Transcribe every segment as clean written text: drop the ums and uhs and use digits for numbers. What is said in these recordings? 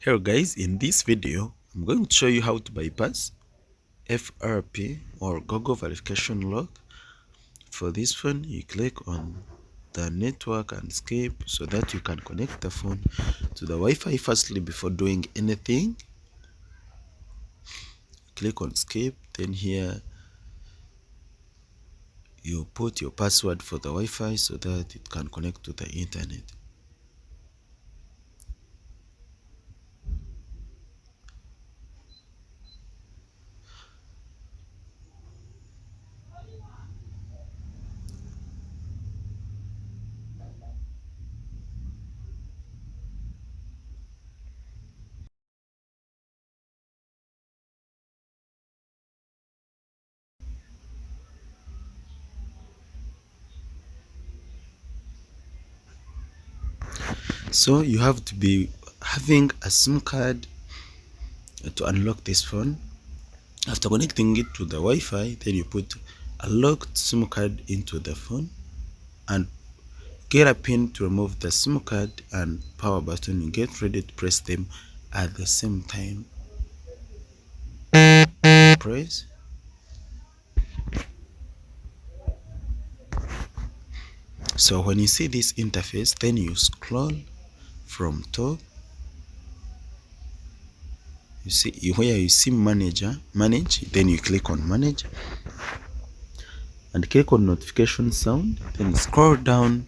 Hello guys, in this video I'm going to show you how to bypass FRP or Google verification log. For this phone, you click on the network and escape so that you can connect the phone to the Wi-Fi firstly before doing anything. Click on escape, then here you put your password for the Wi-Fi so that it can connect to the internet. So you have to be having a SIM card to unlock this phone. After connecting it to the Wi-Fi, then you put a locked SIM card into the phone and get a pin to remove the SIM card and power button. You get ready to press them at the same time. Press. So when you see this interface, then you scroll from top. You see where you see manage, then you click on manage and click on notification sound, then scroll down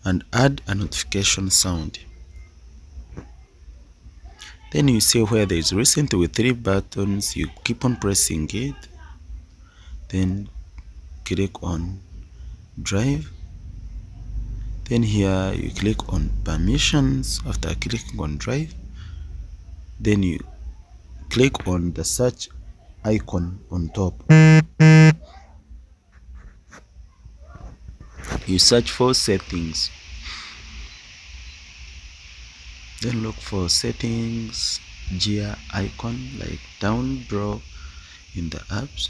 and add a notification sound. Then you see where there is recent with 3 buttons. You keep on pressing it, then click on drive, then here you click on permissions. After clicking on drive, then you click on the search icon on top. You search for settings, then look for settings gear icon like down draw in the apps.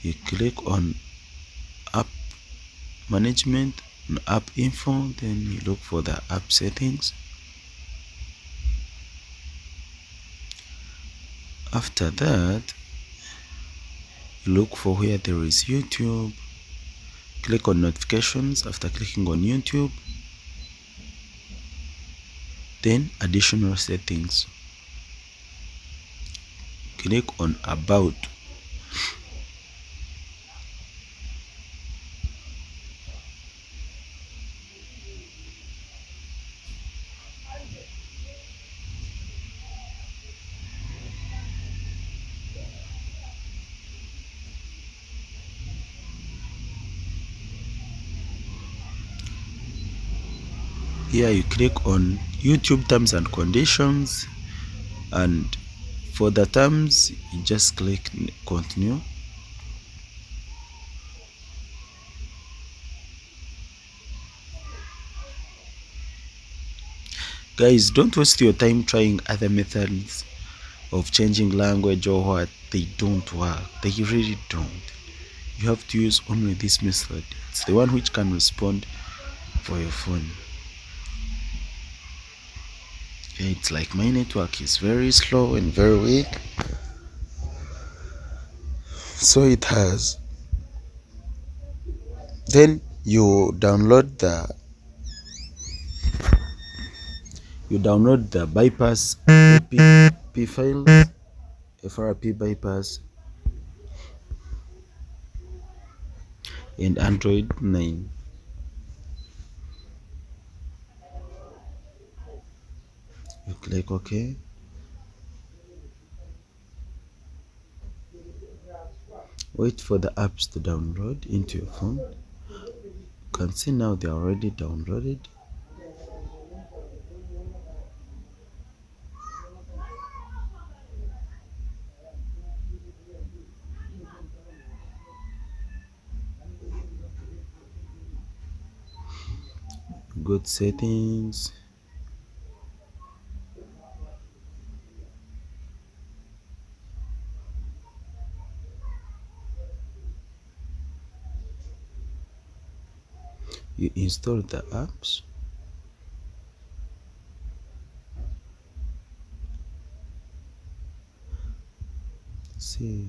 You click on app management and app info, then you look for the app settings. After that, you look for where there is YouTube. Click on notifications. After clicking on YouTube, then additional settings. Click on about. Here you click on YouTube terms and conditions, and for the terms you just click continue. Guys, don't waste your time trying other methods of changing language or what. They don't work. They really don't. You have to use only this method. It's the one which can respond for your phone. It's like my network is very slow and very weak, so it has. Then you download the bypass FRP files, FRP bypass, and Android 9. You click OK. Wait for the apps to download into your phone. You can see now they are already downloaded. Good settings. You install the apps. See,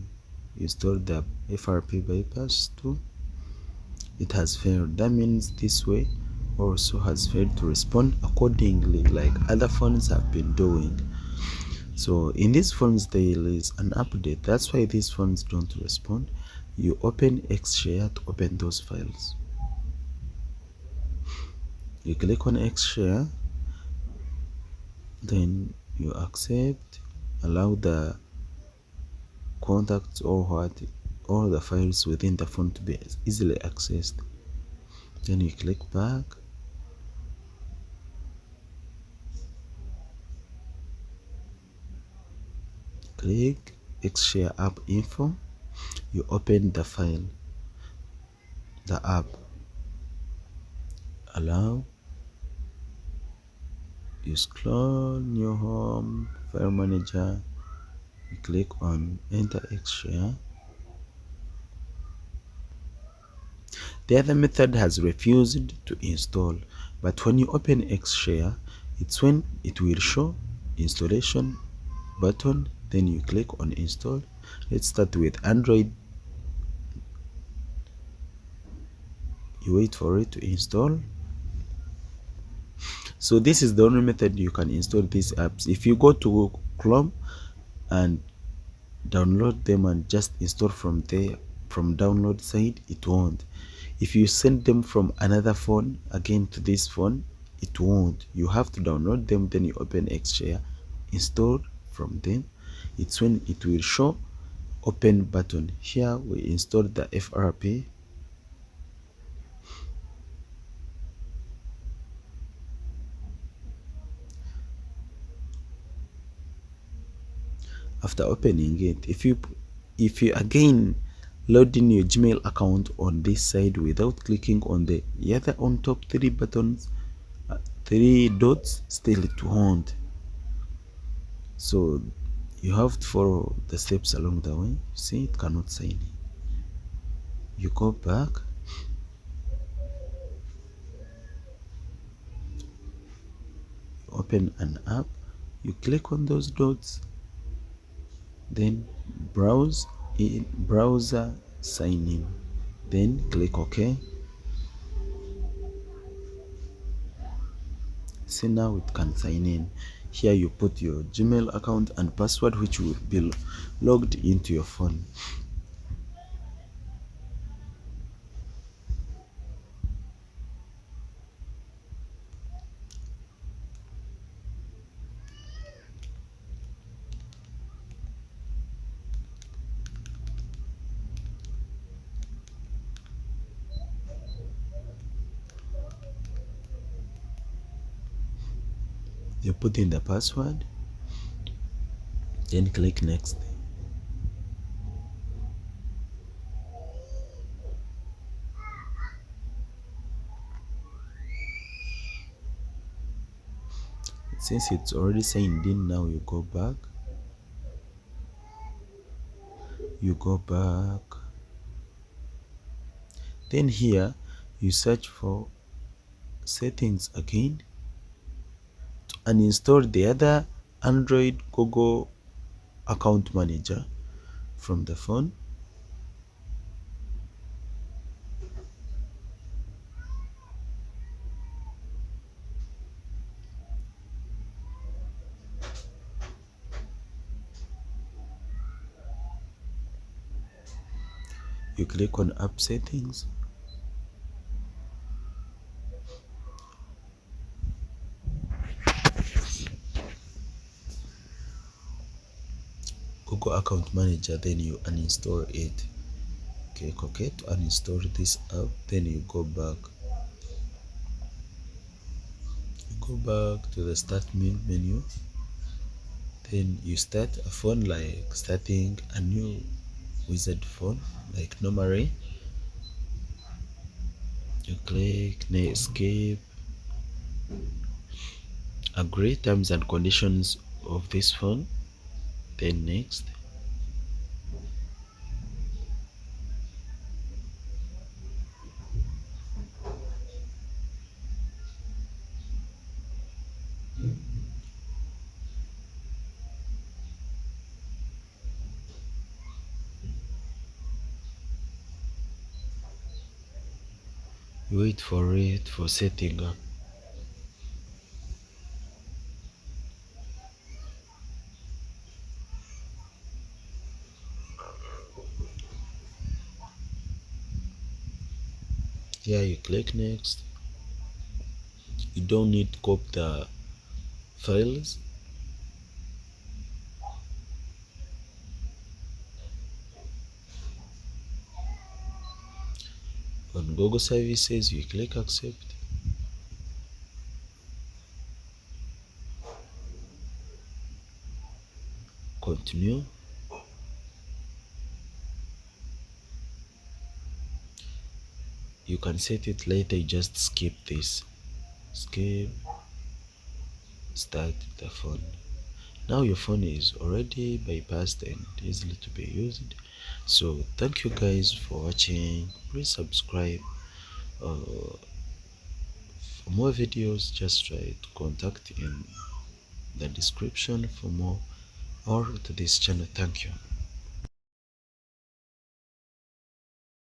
you stored the FRP bypass too. It has failed. That means this way also has failed to respond accordingly, like other phones have been doing. So in these phones there is an update. That's why these phones don't respond. You open Xshare to open those files. You click on Xshare, then you accept, allow the contacts or what, all the files within the phone to be easily accessed. Then you click back, click Xshare app info, you open the file, the app, allow, you scroll new home, file manager, you click on enter Xshare. The other method has refused to install, but when you open Xshare, it's when it will show installation button, then you click on install. Let's start with Android. You wait for it to install. So this is the only method you can install these apps. If you go to Chrome and download them and just install from there, from download side, it won't. If you send them from another phone again to this phone, it won't. You have to download them, then you open Xshare, install from them. It's when it will show open button. Here we installed the FRP. After opening it, if you again load in your Gmail account on this side without clicking on the other on top three buttons, three dots, still it won't. So you have to follow the steps along the way. See, it cannot sign in. You go back, open an app, you click on those dots, then browse in browser sign in, then click OK. See, now it can sign in. Here you put your Gmail account and password, which will be logged into your phone. You put in the password, then click next. Since it's already signed in, now you go back, then here you search for settings again to uninstall the other Android Google account manager from the phone. You click on app settings, Google account manager, then you uninstall it. Click OK to uninstall this app, then you go back to the start main menu, then you start a phone, like starting a new wizard phone like normally. You click escape, agree terms and conditions of this phone, then next. wait for it for setting up. Here you click next. You don't need to copy the files. On Google services you click accept. Continue. You can set it later, you just skip this. Skip. Start the phone. Now your phone is already bypassed and easily to be used. So thank you guys for watching. Please subscribe. For more videos, just try to contact in the description for more or to this channel. Thank you.